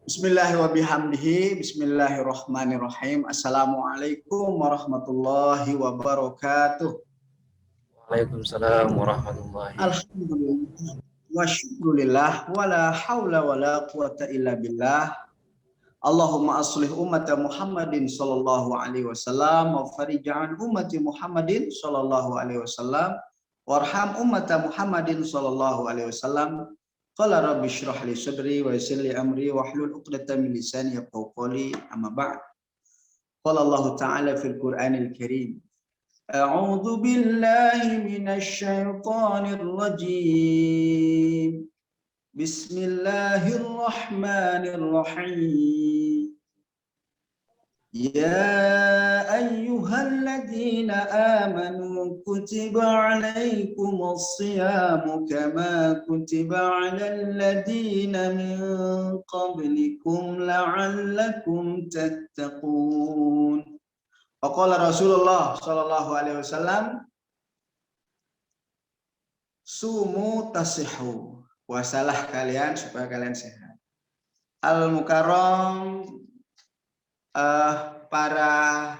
Bismillahirrahmanirrahim. Assalamualaikum warahmatullahi wabarakatuh. Waalaikumsalam warahmatullahi wabarakatuh. Alhamdulillah wa syukurillah wala hawla wala quwata illa billah. Allahumma aslih ummata Muhammadin sallallahu alaihi wasallam wa farij'an ummati Muhammadin sallallahu alaihi wasallam warham ummata Muhammadin sallallahu alaihi wasallam. Qala rabbi shrah li sadri wa yassir li amri wahlul 'uqdatam min lisani yafqahu qawli, amma ba'd. Qala Allah ta'ala fil Qur'anil Karim, a'udzu billahi minasy syaithanir rajim. Bismillahirrahmanirrahim. Ya ayyuhalladzina amanu kutiba alaikumus shiyamu kama kutiba alal ladzina min qablikum la'allakum tattaqun. Faqala Rasulullah sallallahu alaihi wasallam, sumu tasihhu, puasalah kalian supaya kalian sehat. Al-Mukarram, para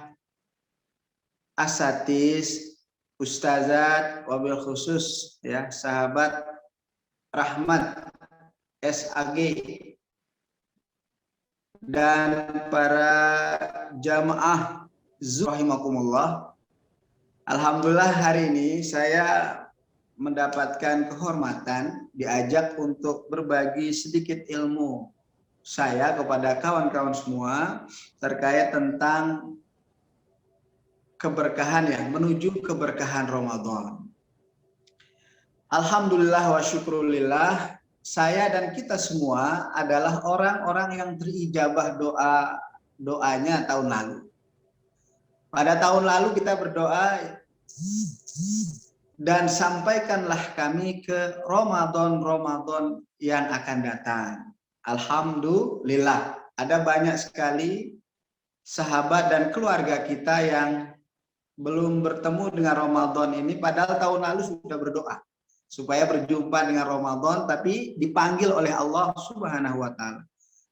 asatis, ustazat, wabil khusus ya sahabat Rahmat SAG dan para jamaah rahimakumullah. Alhamdulillah hari ini saya mendapatkan kehormatan diajak untuk berbagi sedikit ilmu saya kepada kawan-kawan semua terkait tentang keberkahan ya, menuju keberkahan Ramadan. Alhamdulillah wa syukrulillah, saya dan kita semua adalah orang-orang yang terijabah doanya tahun lalu. Pada tahun lalu kita berdoa dan sampaikanlah kami ke Ramadan yang akan datang. Alhamdulillah, ada banyak sekali sahabat dan keluarga kita yang belum bertemu dengan Ramadan ini, padahal tahun lalu sudah berdoa supaya berjumpa dengan Ramadan, tapi dipanggil oleh Allah Subhanahu wa Ta'ala.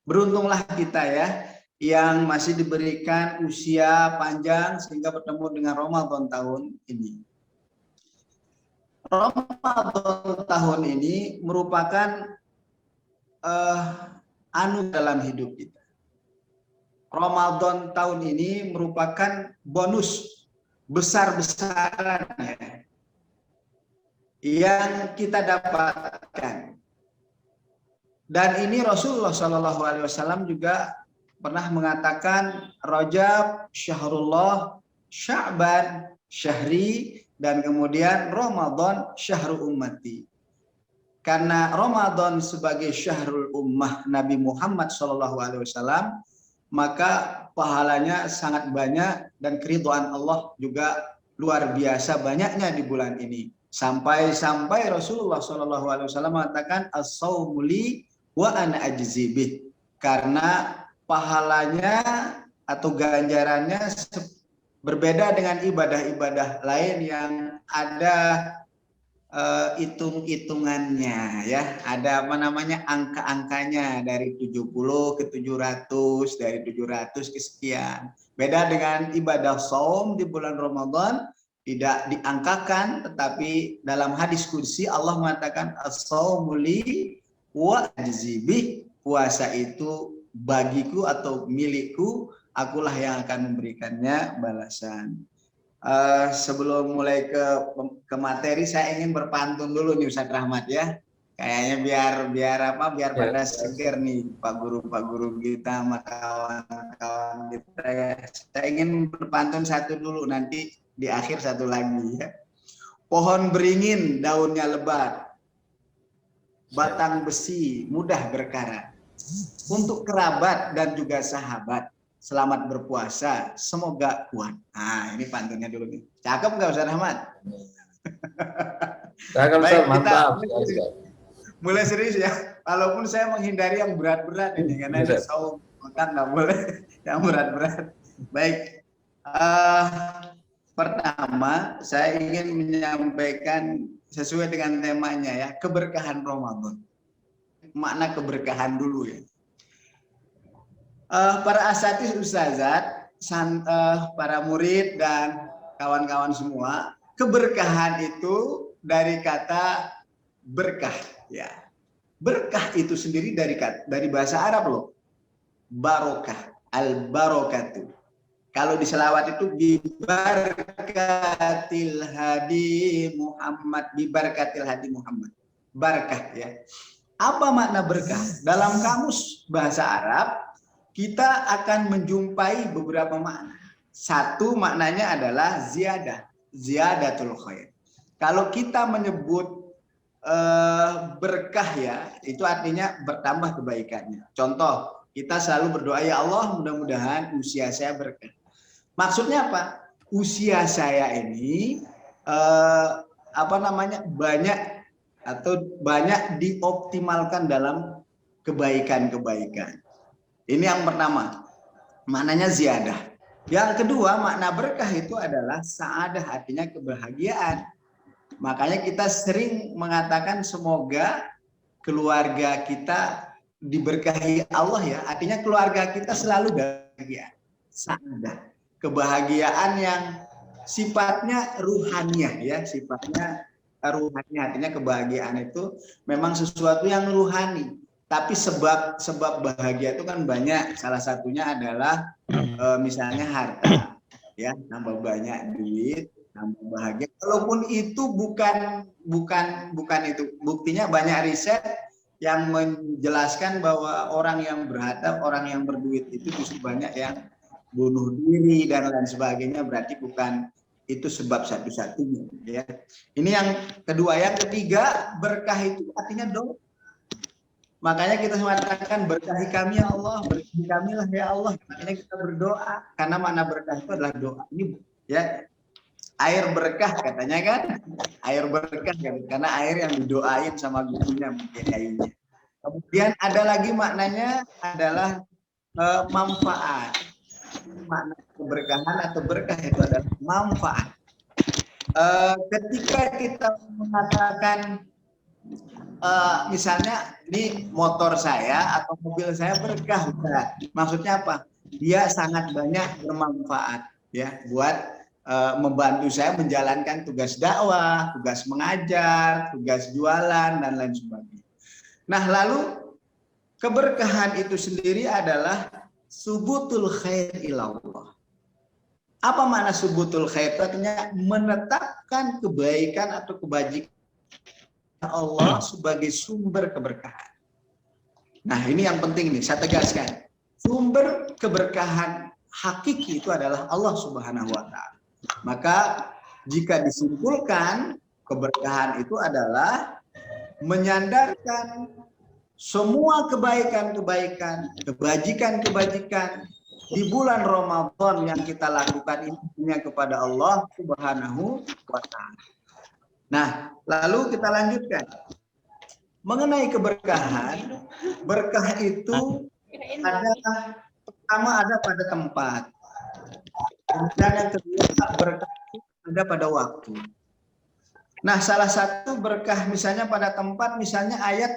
Beruntunglah kita ya, yang masih diberikan usia panjang sehingga bertemu dengan Ramadan tahun ini. Ramadan tahun ini merupakan dalam hidup kita. Ramadan tahun ini merupakan bonus besar-besaran yang kita dapatkan. Dan ini Rasulullah SAW juga pernah mengatakan, Rajab syahrullah, Sya'ban syahri, dan kemudian Ramadan syahrul ummati. Karena Ramadan sebagai syahrul ummah Nabi Muhammad SAW, maka pahalanya sangat banyak dan keridhaan Allah juga luar biasa banyaknya di bulan ini. Sampai Rasulullah SAW mengatakan as-saumu li wa ana ajzi bih, karena pahalanya atau ganjarannya berbeda dengan ibadah-ibadah lain yang ada hitung-hitungannya ya, ada angka-angkanya dari 70 ke 700, dari 700 ke sekian. Beda dengan ibadah shaum di bulan Ramadan, tidak diangkakan, tetapi dalam hadis kursi Allah mengatakan as-shaumu li wa ajzi bih, puasa itu bagiku atau milikku, akulah yang akan memberikannya balasan. Sebelum mulai ke materi, saya ingin berpantun dulu nih Ustaz Rahmat ya. Kayaknya biar pada seger nih Pak Guru kita sama kawan-kawan kita ya. Saya ingin berpantun satu dulu, nanti di akhir satu lagi ya. Pohon beringin daunnya lebat, batang besi mudah berkarat. Untuk kerabat dan juga sahabat, selamat berpuasa, semoga kuat. Nah, ini pantunnya dulu nih. Cakep nggak Ustaz Ahmad? Cakep, Ustaz, mantap. Mulai serius ya. Walaupun saya menghindari yang berat-berat ini, karena ini saum, maka nggak boleh yang berat-berat. Baik. Pertama, saya ingin menyampaikan sesuai dengan temanya ya, keberkahan Ramadan. Makna keberkahan dulu ya. Para asatidz ustazat, para murid dan kawan-kawan semua, keberkahan itu dari kata berkah, ya. Berkah itu sendiri dari bahasa Arab loh. Barokah, al-barokatu. Kalau di selawat itu bibarakatil hadi Muhammad, bibarakatil hadi Muhammad. Barkah, ya. Apa makna berkah? Dalam kamus bahasa Arab kita akan menjumpai beberapa makna. Satu maknanya adalah ziyadah, ziyadatul khair. Kalau kita menyebut berkah, ya, itu artinya bertambah kebaikannya. Contoh, kita selalu berdoa, ya Allah, mudah-mudahan usia saya berkah. Maksudnya apa? Usia saya ini banyak dioptimalkan dalam kebaikan-kebaikan. Ini yang pertama, maknanya ziyadah. Yang kedua, makna berkah itu adalah sa'adah, artinya kebahagiaan. Makanya kita sering mengatakan semoga keluarga kita diberkahi Allah, ya. Artinya keluarga kita selalu bahagia. Sa'adah, kebahagiaan yang sifatnya ruhaniah, ya, sifatnya ruhaniah. Artinya kebahagiaan itu memang sesuatu yang ruhani. Tapi sebab bahagia itu kan banyak. Salah satunya adalah misalnya harta, ya, tambah banyak duit, tambah bahagia. Walaupun itu bukan itu. Buktinya banyak riset yang menjelaskan bahwa orang yang berharta, orang yang berduit itu justru banyak yang bunuh diri dan lain sebagainya. Berarti bukan itu sebab satu-satunya, ya. Ini yang kedua. Yang ketiga, berkah itu artinya doa. Makanya kita mengatakan berkahi kami ya Allah, berkahi kami lah ya Allah. Makanya kita berdoa karena makna berkah itu adalah doa. Ini, ya, air berkah katanya kan, air berkah kan? Karena air yang didoain sama gurunya mungkin kayaknya. Kemudian ada lagi maknanya adalah manfaat. Makna keberkahan atau berkah itu adalah manfaat. Ketika kita mengatakan misalnya ini motor saya atau mobil saya berkah, maksudnya apa? Dia sangat banyak bermanfaat, ya, buat membantu saya menjalankan tugas dakwah, tugas mengajar, tugas jualan dan lain sebagainya. Nah, lalu keberkahan itu sendiri adalah subutul khair ilallah. Apa makna subutul khair? Artinya menetapkan kebaikan atau kebajikan Allah sebagai sumber keberkahan. Nah, ini yang penting nih, saya tegaskan. Sumber keberkahan hakiki itu adalah Allah Subhanahu wa Ta'ala. Maka jika disimpulkan, keberkahan itu adalah menyandarkan semua kebaikan-kebaikan, kebajikan-kebajikan di bulan Ramadan yang kita lakukan ini hanya kepada Allah Subhanahu wa Ta'ala. Nah, lalu kita lanjutkan. Mengenai keberkahan, berkah itu pertama ada pada tempat. Kemudian yang kedua, berkah ada pada waktu. Nah, salah satu berkah misalnya pada tempat, misalnya ayat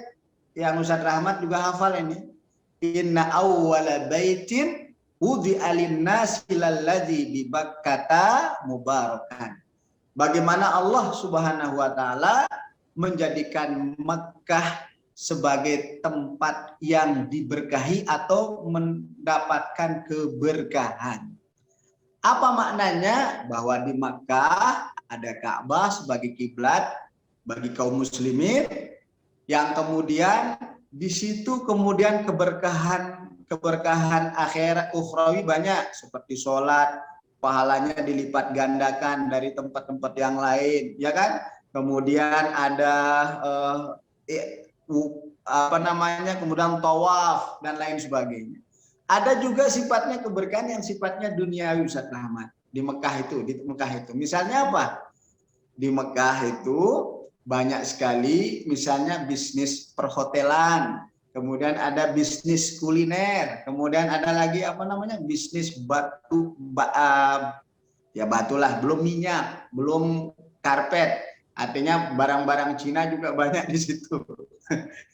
yang Ustaz Rahmat juga hafal ini. Inna awwala baitin wudi'a lin-nasi lalladzi bi Bakkata mubarakan. Bagaimana Allah Subhanahu wa Ta'ala menjadikan Mekkah sebagai tempat yang diberkahi atau mendapatkan keberkahan. Apa maknanya? Bahwa di Makkah ada Ka'bah sebagai kiblat bagi kaum muslimin, yang kemudian di situ kemudian keberkahan akhirat ukhrawi banyak, seperti sholat, pahalanya dilipat gandakan dari tempat-tempat yang lain, ya kan? Kemudian ada kemudian tawaf dan lain sebagainya. Ada juga sifatnya keberkahan yang sifatnya duniawi, Ustaz Rahmat. Di Mekah itu. Misalnya apa? Di Mekah itu banyak sekali misalnya bisnis perhotelan, kemudian ada bisnis kuliner, kemudian ada lagi bisnis batulah, belum minyak, belum karpet. Artinya barang-barang Cina juga banyak di situ.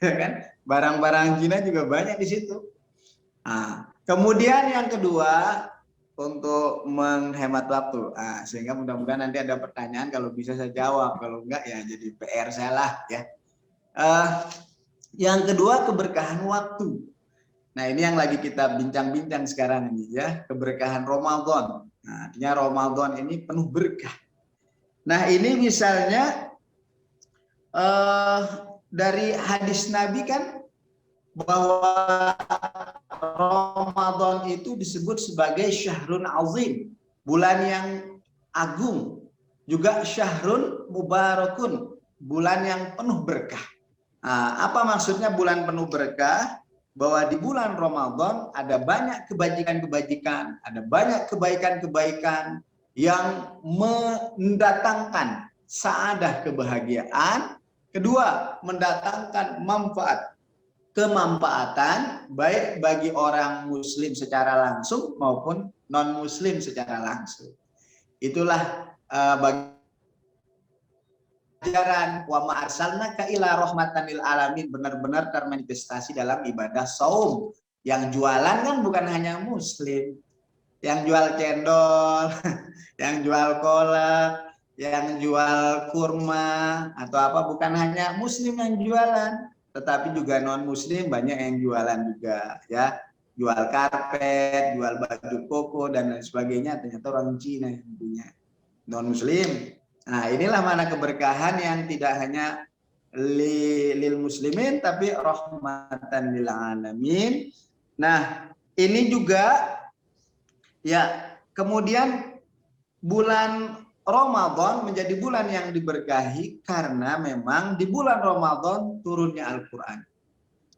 Ya kan? Barang-barang Cina juga banyak di situ. Nah, Kemudian yang kedua, untuk menghemat waktu, sehingga mudah-mudahan nanti ada pertanyaan, kalau bisa saya jawab, kalau enggak ya jadi PR saya lah ya. Yang kedua, keberkahan waktu. Nah, ini yang lagi kita bincang-bincang sekarang ini ya, keberkahan Ramadan. Nah, artinya Ramadan ini penuh berkah. Nah, ini misalnya dari hadis Nabi kan, bahwa Ramadan itu disebut sebagai syahrun azim, bulan yang agung, juga syahrun mubarakun, bulan yang penuh berkah. Nah, apa maksudnya bulan penuh berkah? Bahwa di bulan Ramadan ada banyak kebajikan-kebajikan, ada banyak kebaikan-kebaikan yang mendatangkan saadah, kebahagiaan. Kedua, mendatangkan manfaat, kemanfaatan baik bagi orang muslim secara langsung maupun non muslim secara langsung. Itulah ajaran wa ma arsalnaka ila rahmatan lil alamin, benar-benar termanifestasi dalam ibadah saum. Yang jualan kan bukan hanya muslim, yang jual cendol, yang jual kolak, yang jual kurma atau apa, bukan hanya muslim yang jualan, tetapi juga non muslim banyak yang jualan juga ya, jual karpet, jual baju koko dan lain sebagainya, ternyata orang Cina yang punya, non muslim. Nah, inilah mana keberkahan yang tidak hanya lil muslimin tapi rahmatan lil alamin. Nah, ini juga ya, kemudian bulan Ramadan menjadi bulan yang diberkahi karena memang di bulan Ramadan turunnya Al-Quran.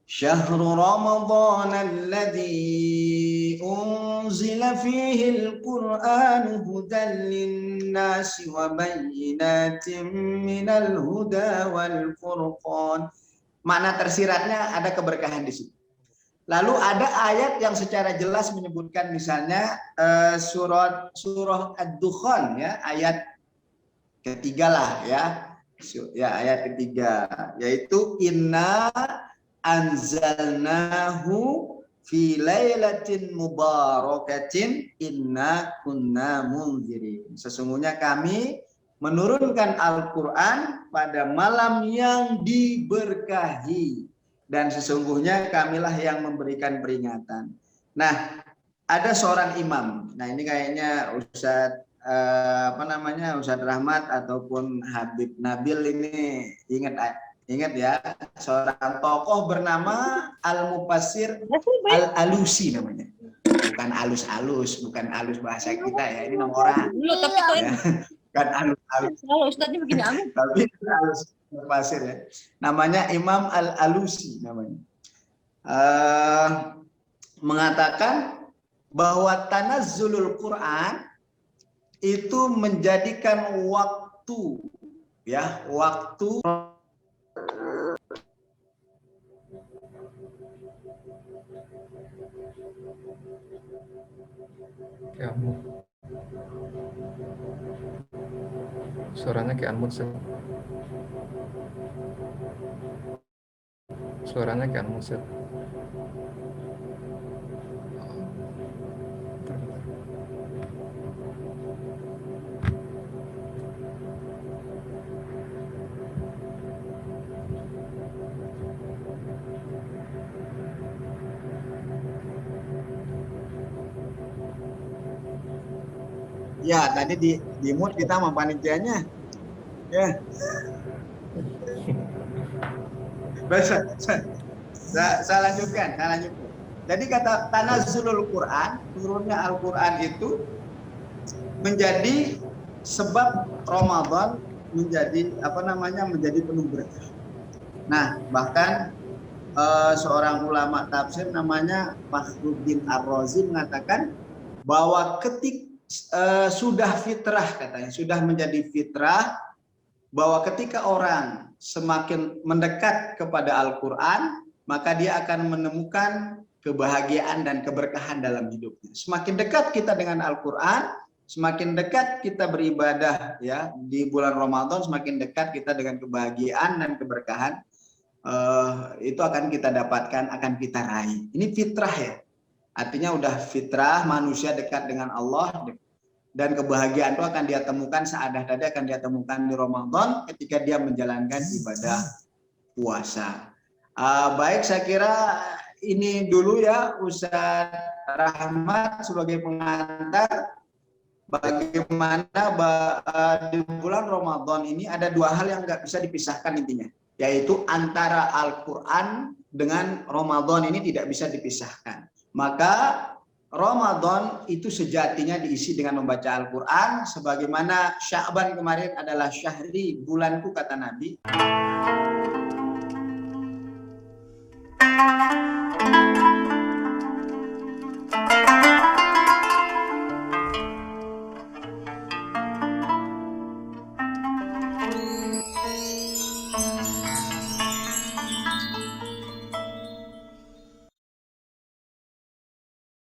Syahrul Ramadan alladzi unzila fihi al-Qur'an hudan lin-nasi wa bayyinatin minal huda wal furqan. Makna tersiratnya ada keberkahan di situ. Lalu ada ayat yang secara jelas menyebutkan, misalnya surah Ad-Dukhan ya, ayat ketiga lah ya. Ya, ayat ketiga, yaitu inna anzalnahu fi lailatin mubarakatin inna kunna munzirin. Sesungguhnya kami menurunkan Al-Qur'an pada malam yang diberkahi, dan sesungguhnya kamilah yang memberikan peringatan. Nah, ada seorang imam. Nah, ini kayaknya Ustadz Ustadz Rahmat ataupun Habib Nabil ini ingat ya, seorang tokoh bernama Al-Mufassir Al-Alusi namanya. Bukan alus-alus, bukan alus bahasa kita ya, ini nama orang. Ya. Kan alus-alus. Ustadznya begini alus. Tapi alus Mufassir ya. Namanya Imam Al-Alusi namanya. Mengatakan bahwa tanazzulul Quran itu menjadikan waktu ya, waktu kamu suaranya kayak unmute sih. Suaranya kayak unmute sih. ya, tadi di mute kita sama panitianya. Ya. Saya lanjutkan. Jadi kata tanazzulul Quran, turunnya Al-Quran itu menjadi sebab Ramadan menjadi menjadi penuh berkah. Nah, bahkan seorang ulama tafsir namanya Fakhruddin Ar-Razi mengatakan bahwa sudah fitrah, katanya sudah menjadi fitrah, bahwa ketika orang semakin mendekat kepada Al-Quran, maka dia akan menemukan kebahagiaan dan keberkahan dalam hidupnya. Semakin dekat kita dengan Al-Quran, semakin dekat kita beribadah ya di bulan Ramadan, semakin dekat kita dengan kebahagiaan dan keberkahan itu akan kita dapatkan, akan kita raih. Ini fitrah ya. Artinya udah fitrah manusia dekat dengan Allah, dan kebahagiaan itu akan dia temukan, saadah tadi akan dia temukan di Ramadan ketika dia menjalankan ibadah puasa. Baik, saya kira ini dulu ya Ustaz Rahmat sebagai pengantar. Bagaimana di bulan Ramadan ini ada dua hal yang nggak bisa dipisahkan intinya, yaitu antara Al-Quran dengan Ramadan ini tidak bisa dipisahkan. Maka Ramadan itu sejatinya diisi dengan membaca Al-Quran, sebagaimana Sya'ban kemarin adalah syahri, bulanku kata Nabi.